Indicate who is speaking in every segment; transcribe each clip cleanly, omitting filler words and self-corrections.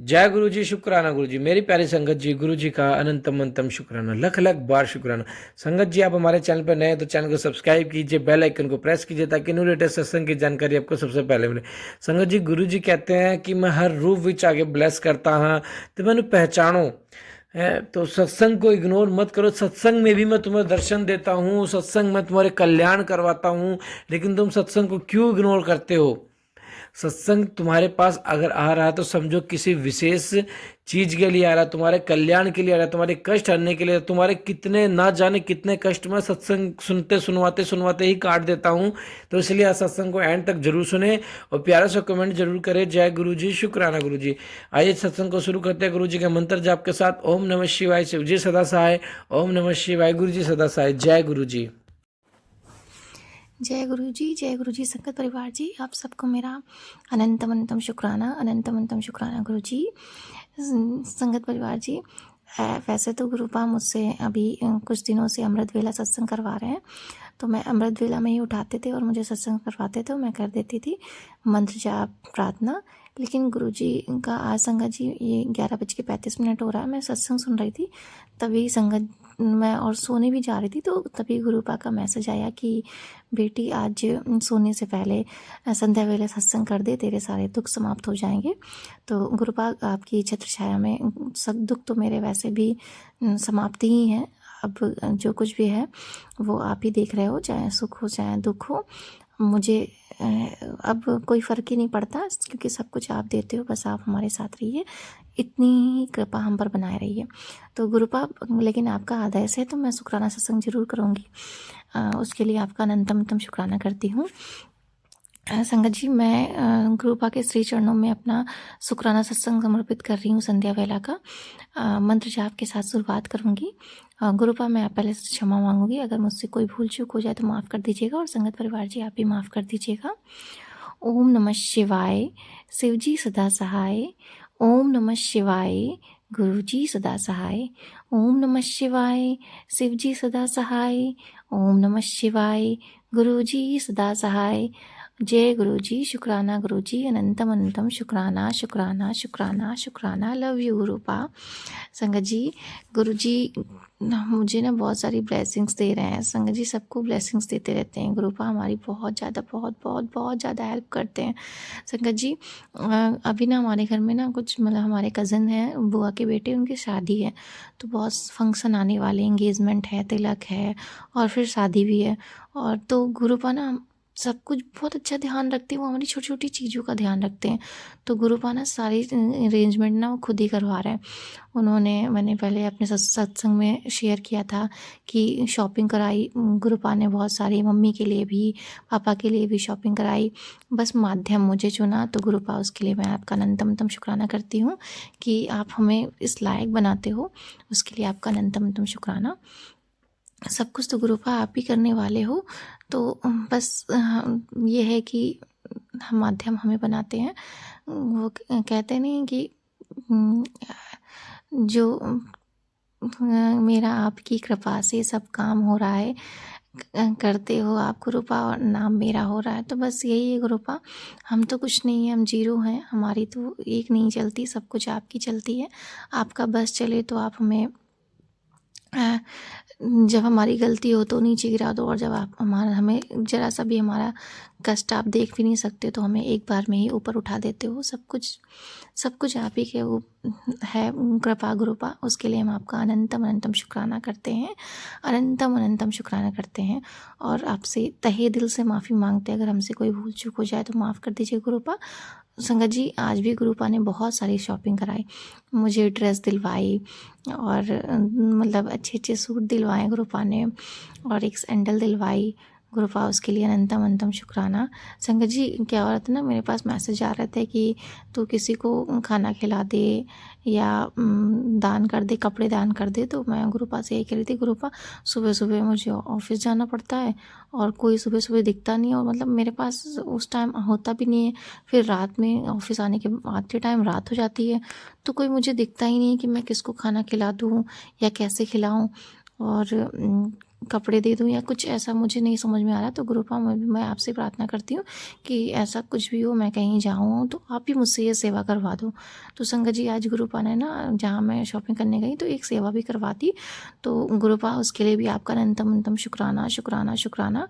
Speaker 1: जय गुरु जी, शुक्राना गुरु जी। मेरी प्यारी संगत जी, गुरु जी का अनंतम अंतम शुक्राना, लख लख बार शुक्राना। संगत जी, आप हमारे चैनल पर नए हैं तो चैनल को सब्सक्राइब कीजिए, बेल आइकन को प्रेस कीजिए ताकि न्यू लेटेस्ट सत्संग की जानकारी आपको सबसे पहले मिले। संगत जी, गुरु जी कहते हैं कि मैं हर रूप विच आगे ब्लेस करता हाँ तो मैंने पहचानो है। तो सत्संग को इग्नोर मत करो। सत्संग में भी मैं तुम्हें दर्शन देता हूँ, सत्संग में तुम्हारे कल्याण करवाता हूँ, लेकिन तुम सत्संग को क्यों इग्नोर करते हो? सत्संग तुम्हारे पास अगर आ रहा है तो समझो किसी विशेष चीज के लिए आ रहा है, तुम्हारे कल्याण के लिए आ रहा है, तुम्हारे कष्ट हरने के लिए। तुम्हारे कितने ना जाने कितने कष्ट मैं सत्संग सुनते सुनवाते सुनवाते ही काट देता हूँ। तो इसलिए आज सत्संग को एंड तक जरूर सुने और प्यारा सा कमेंट जरूर करें। जय गुरु जी, शुक्राना गुरु जी। आइए सत्संग को शुरू करते हैं गुरु जी के मंत्र जाप के साथ। ओम नमः शिवाय, शिव जी सदा सहाय। ओम नमः शिवाय, गुरु जी सदा सहाय। जय गुरु जी।
Speaker 2: जय गुरु जी संगत परिवार जी, आप सबको मेरा अनंतम अनंतम शुक्राना, अनंतम अनंतम शुक्राना गुरु जी। संगत परिवार जी, वैसे तो गुरुपा मुझसे अभी कुछ दिनों से अमृत वेला सत्संग करवा रहे हैं, तो मैं अमृत वेला में ही उठाते थे और मुझे सत्संग करवाते थे, मैं कर देती थी मंत्र जाप प्रार्थना। लेकिन गुरु जी का आज संगत जी ये 11:35 हो रहा है, मैं सत्संग सुन रही थी, तभी संगत मैं और सोने भी जा रही थी, तो तभी गुरुपा का मैसेज आया कि बेटी आज सोने से पहले संध्या वेले सत्संग कर दे, तेरे सारे दुख समाप्त हो जाएंगे। तो गुरुपा आपकी छत्र छाया में सब दुख तो मेरे वैसे भी समाप्त ही हैं। अब जो कुछ भी है वो आप ही देख रहे हो, चाहे सुख हो चाहे दुख हो, मुझे अब कोई फ़र्क ही नहीं पड़ता, क्योंकि सब कुछ आप देते हो, बस आप हमारे साथ रहिए, इतनी ही कृपा हम पर बनाए रहिए। तो गुरुपा, लेकिन आपका आदेश है तो मैं शुक्राना सत्संग जरूर करूँगी, उसके लिए आपका अनंतम शुक्राना करती हूँ। संगत जी, मैं गुरुपा के श्री चरणों में अपना शुक्राना सत्संग समर्पित कर रही हूँ। संध्या वेला का मंत्र जाप के साथ शुरुआत करूँगी। गुरुपा, मैं पहले से क्षमा मांगूंगी, अगर मुझसे कोई भूल चूक हो जाए तो माफ़ कर दीजिएगा, और संगत परिवार जी आप भी माफ़ कर दीजिएगा। ओम नमः शिवाय, शिव जी सदा सहाय। ओम नमः शिवाय, गुरु जी सदा सहाय। ओम नमः शिवाय, शिव जी सदा सहाय। ओम नमः शिवाय, गुरु जी सदा सहाय। जय गुरु जी, शुक्राना गुरु जी, अनंतम अनंतम शुक्राना शुक्राना शुक्राना शुक्राना। Love you गुरुपा। संगत जी, गुरु जी मुझे ना बहुत सारी ब्लेसिंग्स दे रहे हैं। संगत जी सबको ब्लेसिंग्स देते रहते हैं। गुरुपा हमारी बहुत ज़्यादा बहुत ज़्यादा हेल्प करते हैं। संगत जी, अभी ना हमारे घर में ना कुछ मतलब हमारे कज़न हैं, बुआ के बेटे, उनकी शादी है, तो बहुत फंक्शन आने वाले, एंगेजमेंट है, तिलक है और फिर शादी भी है। और तो गुरुपा ना सब कुछ बहुत अच्छा ध्यान रखते हैं, वो हमारी छोटी छोटी चीज़ों का ध्यान रखते हैं। तो गुरुपा ना सारी अरेंजमेंट ना वो खुद ही करवा रहे हैं। मैंने पहले अपने सत्संग में शेयर किया था कि शॉपिंग कराई गुरुपा ने बहुत सारी, मम्मी के लिए भी, पापा के लिए भी शॉपिंग कराई। बस माध्यम मुझे चुना, तो गुरुपा उसके लिए मैं आपका अनंतम शुक्राना करती हूँ कि आप हमें इस लायक बनाते हो, उसके लिए आपका अनंतम शुक्राना। सब कुछ तो गुरुपा आप ही करने वाले हो, तो बस ये है कि हम माध्यम हमें बनाते हैं। वो कहते नहीं कि जो मेरा आपकी कृपा से सब काम हो रहा है, करते हो आप गुरुपा और नाम मेरा हो रहा है, तो बस यही है गुरुपा। हम तो कुछ नहीं है, हम जीरो हैं, हमारी तो एक नहीं चलती, सब कुछ आपकी चलती है। आपका बस चले तो आप हमें जब हमारी गलती हो तो नीचे गिरा दो, और जब आप हमें जरा सा भी हमारा कष्ट आप देख भी नहीं सकते तो हमें एक बार में ही ऊपर उठा देते हो। सब कुछ आप ही के वो है कृपा गुरुपा, उसके लिए हम आपका अनंतम शुक्राना करते हैं, अनंतम शुक्राना करते हैं। और आपसे तहे दिल से माफ़ी मांगते हैं, अगर हमसे कोई भूल चूक हो जाए तो माफ़ कर दीजिए गुरुपा। संगत जी, आज भी गुरुपा ने बहुत सारी शॉपिंग कराई, मुझे ड्रेस दिलवाई और मतलब अच्छे सूट दिलवाए गुरुपा ने, और एक सैंडल दिलवाई गुरुपा, उसके लिए अनंतम शुक्राना। संगत जी, क्या हो रहा था ना, मेरे पास मैसेज आ रहे थे कि तू किसी को खाना खिला दे या दान कर दे, कपड़े दान कर दे। तो मैं गुरुपा से यही कह रही थी, गुरुपा सुबह सुबह मुझे ऑफिस जाना पड़ता है और कोई सुबह सुबह दिखता नहीं है, और मतलब मेरे पास उस टाइम होता भी नहीं है, फिर रात में ऑफिस आते टाइम रात हो जाती है, तो कोई मुझे दिखता ही नहीं है कि मैं किसको खाना खिला दूँ या कैसे खिलाऊँ। और कपड़े दे दूँ या कुछ ऐसा मुझे नहीं समझ में आ रहा, तो गुरुपा मैं आपसे प्रार्थना करती हूँ कि ऐसा कुछ भी हो, मैं कहीं जाऊँ तो आप ही मुझसे ये सेवा करवा दो। तो संगत जी आज गुरुपा ने ना जहाँ मैं शॉपिंग करने गई तो एक सेवा भी करवा दी। तो गुरुपा उसके लिए भी आपका अनंतम अनंतम शुक्राना शुक्राना शुक्राना।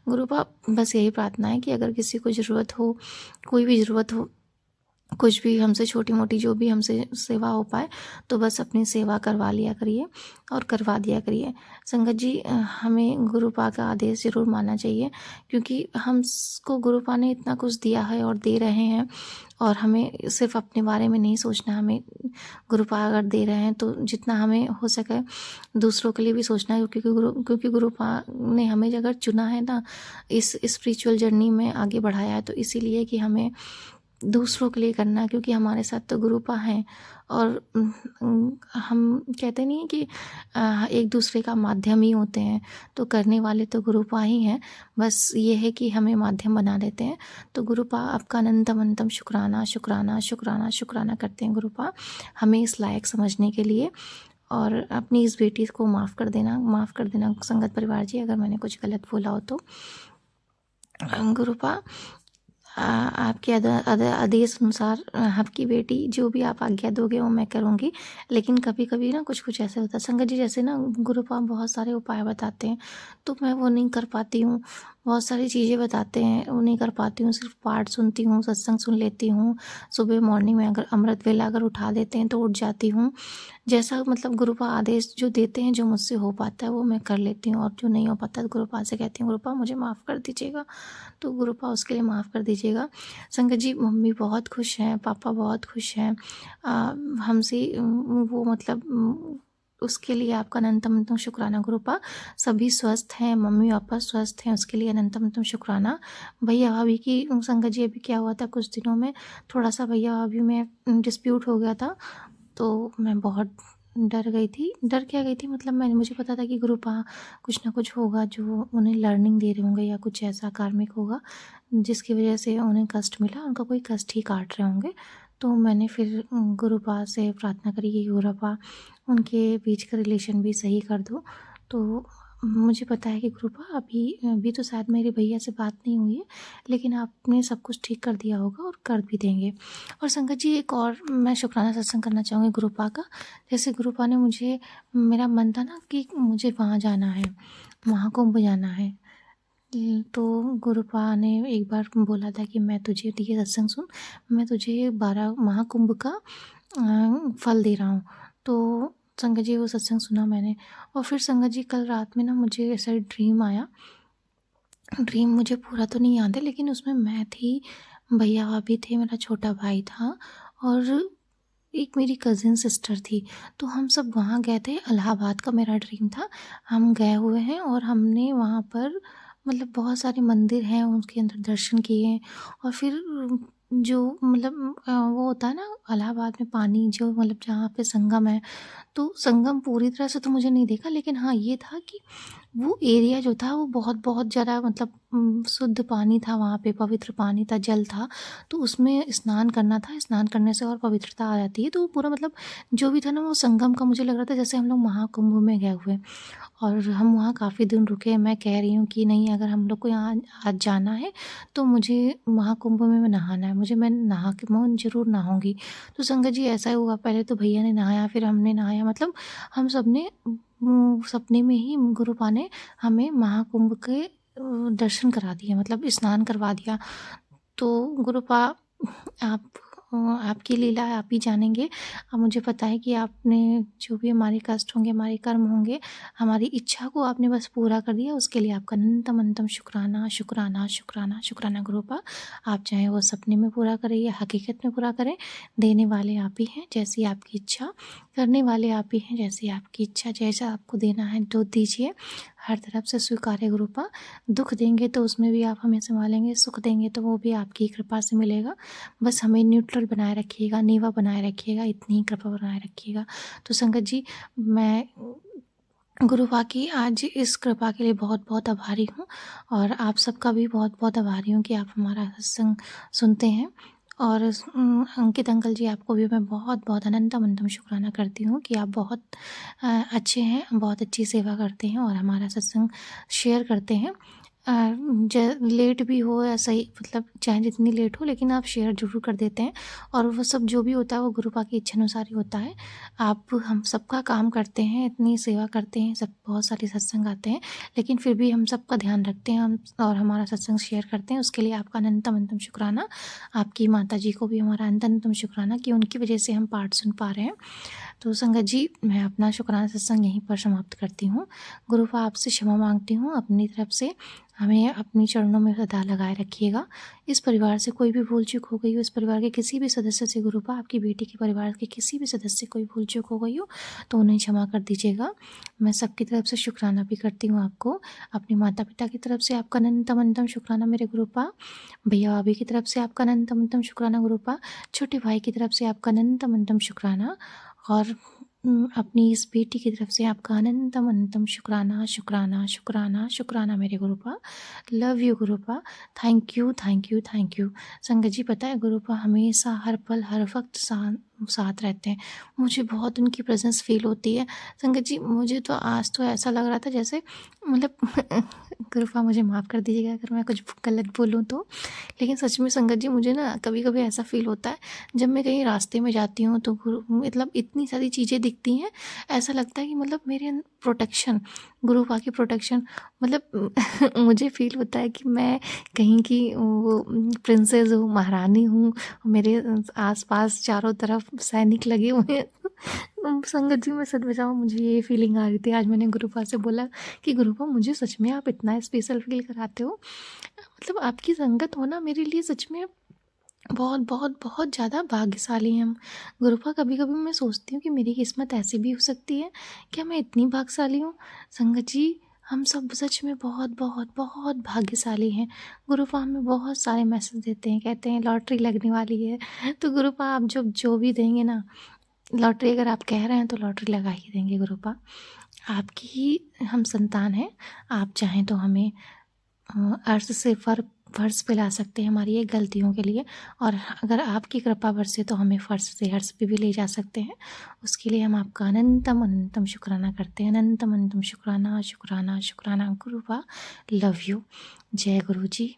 Speaker 2: गुरुपा बस यही प्रार्थना है कि अगर किसी को ज़रूरत हो, कोई भी ज़रूरत हो, कुछ भी हमसे छोटी मोटी जो भी हमसे सेवा हो पाए, तो बस अपनी सेवा करवा लिया करिए और करवा दिया करिए। संगत जी हमें गुरुपा का आदेश ज़रूर मानना चाहिए, क्योंकि हमको गुरुपा ने इतना कुछ दिया है और दे रहे हैं, और हमें सिर्फ अपने बारे में नहीं सोचना। हमें गुरुपा अगर दे रहे हैं तो जितना हमें हो सके दूसरों के लिए भी सोचना है, क्योंकि गुरुपा ने हमें अगर चुना है ना, इस स्पिरिचुअल जर्नी में आगे बढ़ाया है, तो इसीलिए कि हमें दूसरों के लिए करना, क्योंकि हमारे साथ तो गुरुपा हैं। और हम कहते नहीं हैं कि एक दूसरे का माध्यम ही होते हैं, तो करने वाले तो गुरुपा ही हैं। बस ये है कि हमें माध्यम बना देते हैं। तो गुरुपा आपका अनंतम अनंतम शुक्राना शुक्राना शुक्राना शुक्राना करते हैं गुरुपा, हमें इस लायक समझने के लिए। और अपनी इस बेटी को माफ़ कर देना संगत परिवार जी, अगर मैंने कुछ गलत बोला हो तो। गुरुपा आपके आदेश अनुसार आपकी बेटी जो भी आप आज्ञा दोगे वो मैं करूँगी। लेकिन कभी कभी ना कुछ ऐसे होता है संगत जी, जैसे ना गुरुपा बहुत सारे उपाय बताते हैं तो मैं वो नहीं कर पाती हूँ। बहुत सारी चीज़ें बताते हैं वो नहीं कर पाती हूँ, सिर्फ पाठ सुनती हूँ, सत्संग सुन लेती हूँ। सुबह मॉर्निंग में अगर अमृत वेला अगर उठा देते हैं तो उठ जाती हूँ। जैसा मतलब गुरुपा आदेश जो देते हैं, जो मुझसे हो पाता है वो मैं कर लेती हूँ, और जो नहीं हो पाता तो गुरुपा से कहती हूँ गुरुपा मुझे माफ़ कर दीजिएगा। तो गुरुपा उसके लिए माफ़ कर दीजिएगा। संगत जी मम्मी बहुत खुश हैं, पापा बहुत खुश हैं हमसे। वो मतलब उसके लिए आपका अनंतम अनंतम शुक्राना गुरुपा। सभी स्वस्थ हैं, मम्मी पापा स्वस्थ हैं, उसके लिए अनंतम अनंतम शुक्राना। भैया भाभी की संगत जी अभी क्या हुआ था कुछ दिनों में, थोड़ा सा भैया भाभी में डिस्प्यूट हो गया था, तो मैं बहुत डर गई थी। डर क्या गई थी मतलब मुझे पता था कि गुरुपा कुछ ना कुछ होगा जो उन्हें लर्निंग दे रहे होंगे, या कुछ ऐसा कार्मिक होगा जिसकी वजह से उन्हें कष्ट मिला, उनका कोई कष्ट ही काट रहे होंगे। तो मैंने फिर गुरुपा से प्रार्थना करी कि गुरुपा उनके बीच का रिलेशन भी सही कर दो। तो मुझे पता है कि गुरुपा अभी तो शायद मेरे भैया से बात नहीं हुई है, लेकिन आपने सब कुछ ठीक कर दिया होगा और कर भी देंगे। और संगत जी एक और मैं शुक्राना सत्संग करना चाहूँगी गुरुपा का। जैसे गुरुपा ने मुझे, मेरा मन था ना कि मुझे वहाँ जाना है, महाकुंभ जाना है। तो गुरुपा ने एक बार बोला था कि मैं तुझे, ये सत्संग सुन, मैं तुझे 12 महाकुंभ का फल दे रहा हूँ। तो संगत जी वो सत्संग सुना मैंने। और फिर संगत जी कल रात में ना मुझे ऐसा ड्रीम आया। ड्रीम मुझे पूरा तो नहीं याद है, लेकिन उसमें मैं थी, भैया भाभी थे, मेरा छोटा भाई था, और एक मेरी कज़िन सिस्टर थी। तो हम सब वहाँ गए थे, इलाहाबाद का मेरा ड्रीम था। हम गए हुए हैं और हमने वहाँ पर मतलब बहुत सारे मंदिर हैं, उनके अंदर दर्शन किए हैं। और फिर जो मतलब वो होता है ना इलाहाबाद में पानी, जो मतलब जहाँ पे संगम है, तो संगम पूरी तरह से तो मुझे नहीं देखा, लेकिन हाँ ये था कि वो एरिया जो था वो बहुत बहुत ज़्यादा मतलब शुद्ध पानी था, वहाँ पे पवित्र पानी था, जल था। तो उसमें स्नान करना था, स्नान करने से और पवित्रता आ जाती है। तो वो पूरा मतलब जो भी था ना वो संगम का मुझे लग रहा था जैसे हम लोग महाकुंभ में गए हुए। और हम वहाँ काफ़ी दिन रुके। मैं कह रही हूँ कि नहीं, अगर हम लोग को यहाँ आज जाना है तो मुझे महाकुंभ में नहाना है, मैं नहा के मैं ज़रूर नहाऊँगी। तो संगत जी ऐसा ही हुआ, पहले तो भैया ने नहाया, फिर हमने नहाया, मतलब हम सब ने सपने में ही गुरुपा ने हमें महाकुंभ के दर्शन करा दिए, मतलब स्नान करवा दिया। तो गुरुपा आप आपकी लीला आप ही जानेंगे। अब मुझे पता है कि आपने जो भी हमारे कष्ट होंगे, हमारे कर्म होंगे, हमारी इच्छा को आपने बस पूरा कर दिया, उसके लिए आपका अनंतम अनंतम शुक्राना शुक्राना शुक्राना शुक्राना गुरुपा। आप चाहे वो सपने में पूरा करें या हकीकत में पूरा करें, देने वाले आप ही हैं, जैसी आपकी इच्छा, करने वाले आप ही हैं, जैसी आपकी इच्छा। जैसा आपको देना है तो दीजिए, हर तरफ से स्वीकार है गुरुपा। दुख देंगे तो उसमें भी आप हमें संभालेंगे, सुख देंगे तो वो भी आपकी कृपा से मिलेगा। बस हमें न्यूट्रल बनाए रखिएगा, नीवा बनाए रखिएगा, इतनी ही कृपा बनाए रखिएगा। तो संगत जी मैं गुरुपा की आज इस कृपा के लिए बहुत बहुत आभारी हूँ, और आप सबका भी बहुत बहुत आभारी हूँ कि आप हमारा सत्संग सुनते हैं और अंकित अंकल जी, आपको भी मैं बहुत बहुत अनंतम शुक्राना करती हूँ कि आप बहुत अच्छे हैं, बहुत अच्छी सेवा करते हैं और हमारा सत्संग शेयर करते हैं। लेट भी हो या सही, मतलब चाहे जितनी लेट हो, लेकिन आप शेयर ज़रूर कर देते हैं। और वो सब जो भी होता है वो गुरुपा की इच्छा अनुसार ही होता है। आप हम सबका काम करते हैं, इतनी सेवा करते हैं, सब बहुत सारे सत्संग आते हैं, लेकिन फिर भी हम सबका ध्यान रखते हैं हम, और हमारा सत्संग शेयर करते हैं। उसके लिए आपका अनंतम शुक्राना। आपकी माता जी को भी हमारा अनंतम शुक्राना कि उनकी वजह से हम पाठ सुन पा रहे हैं। तो संगत जी, मैं अपना शुक्राना सत्संग यहीं पर समाप्त करती हूँ। गुरुपा आपसे क्षमा मांगती हूँ, अपनी तरफ से हमें अपनी चरणों में सदा लगाए रखिएगा। इस परिवार से कोई भी भूल चूक हो गई हो, इस परिवार के किसी भी सदस्य से गुरुपा, आपकी बेटी के परिवार के किसी भी सदस्य से कोई भूल चूक हो गई हो तो उन्हें क्षमा कर दीजिएगा। मैं सबकी तरफ से शुक्राना भी करती हूँ आपको। अपने माता पिता की तरफ से आपका अनंतम शुक्राना मेरे गुरुपा। भैया भाभी की तरफ से आपका अनंतम शुक्राना गुरुपा। छोटे भाई की तरफ से आपका अनंतम शुक्राना। और अपनी इस बेटी की तरफ से आपका अनंतम शुक्राना शुक्राना शुक्राना शुक्राना मेरे गुरुपा। लव यू गुरुपा। Thank you thank you thank you. संगत जी, पता है गुरुपा हमेशा हर पल हर वक्त साथ रहते हैं। मुझे बहुत उनकी प्रेजेंस फील होती है। संगत जी, मुझे तो आज तो ऐसा लग रहा था जैसे, मतलब गुरुपा मुझे माफ़ कर दीजिएगा अगर मैं कुछ गलत बोलूँ तो, लेकिन सच में संगत जी मुझे ना कभी कभी ऐसा फील होता है जब मैं कहीं रास्ते में जाती हूँ तो मतलब इतनी सारी चीज़ें दिखती हैं, ऐसा लगता है कि मतलब मेरे प्रोटेक्शन, गुरुपा की प्रोटेक्शन, मतलब मुझे फील होता है कि मैं कहीं की वो प्रिंसेस हूँ, महारानी हूँ, मेरे आसपास चारों तरफ सैनिक लगे हुए हैं। संगत जी, मैं सच बताऊँ, मुझे ये फीलिंग आ रही थी। आज मैंने गुरुपा से बोला कि गुरुपा, मुझे सच में आप इतना स्पेशल फील कराते हो, मतलब आपकी संगत होना मेरे लिए सच में बहुत बहुत बहुत ज़्यादा भाग्यशाली हैं हम। गुरुपा, कभी कभी मैं सोचती हूँ कि मेरी किस्मत ऐसी भी हो सकती है, क्या मैं इतनी भाग्यशाली हूँ। संगत जी, हम सब सच में बहुत बहुत बहुत भाग्यशाली हैं। गुरुपा हमें बहुत सारे मैसेज देते हैं, कहते हैं लॉटरी लगने वाली है। तो गुरुपा, आप जो भी देंगे ना, लॉटरी अगर आप कह रहे हैं तो लॉटरी लगा ही देंगे गुरुपा। आपकी ही हम संतान हैं। आप चाहें तो हमें अर्श से फर्श पे ला सकते हैं हमारी ये गलतियों के लिए, और अगर आपकी कृपा बरसे तो हमें फर्श से हर्ष पे भी ले जा सकते हैं। उसके लिए हम आपका अनंतम शुक्राना करते हैं। अनंतम शुक्राना शुक्राना शुक्राना गुरुपा। Love you. जय गुरु जी।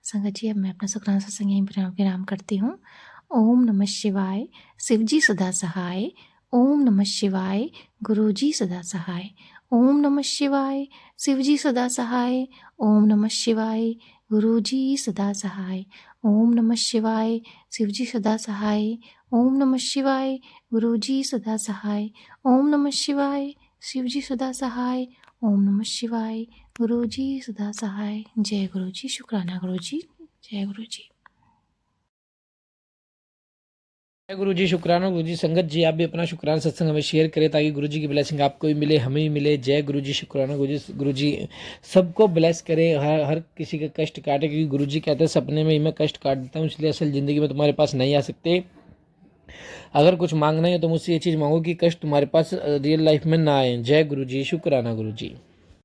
Speaker 2: संगत जी, अब मैं अपना शुक्राना सत्संग यहीं विराम करती हूँ। ओम नमः शिवाय। शिवजी सदा सहाय। ओम नमः शिवाय। गुरुजी सदा सहाय। ओम नमः शिवाय। शिवजी सदा सहाय। ओम नमः शिवाय। गुरुजी सदा सहाय। ओम नमः शिवाय। शिवजी सदा सहाय। ओम नमः शिवाय। गुरुजी सदा सहाय। ओम नमः शिवाय। शिवजी सदा सहाय। ओम नमः शिवाय। गुरुजी सदा सहाय। जय गुरु जी। शुक्राना गुरु जी। जय गुरु जी।
Speaker 1: जय गुरु जी। शुक्राना गुरु जी। संगत जी, आप भी अपना शुक्राना सत्संग हमें शेयर करें ताकि गुरु जी की ब्लेसिंग आपको भी मिले, हमें भी मिले। जय गुरु जी। शुक्राना गुरु जी। गुरु जी सबको ब्लेस करें, हर किसी का कष्ट काटे, क्योंकि गुरु जी कहते हैं सपने में ही मैं कष्ट काट देता हूँ, इसलिए असल ज़िंदगी में तुम्हारे पास नहीं आ सकते। अगर कुछ मांगना है तो मुझसे ये चीज़ मांगो कि कष्ट तुम्हारे पास रियल लाइफ में ना आए। जय गुरु जी। शुक्राना गुरु जी।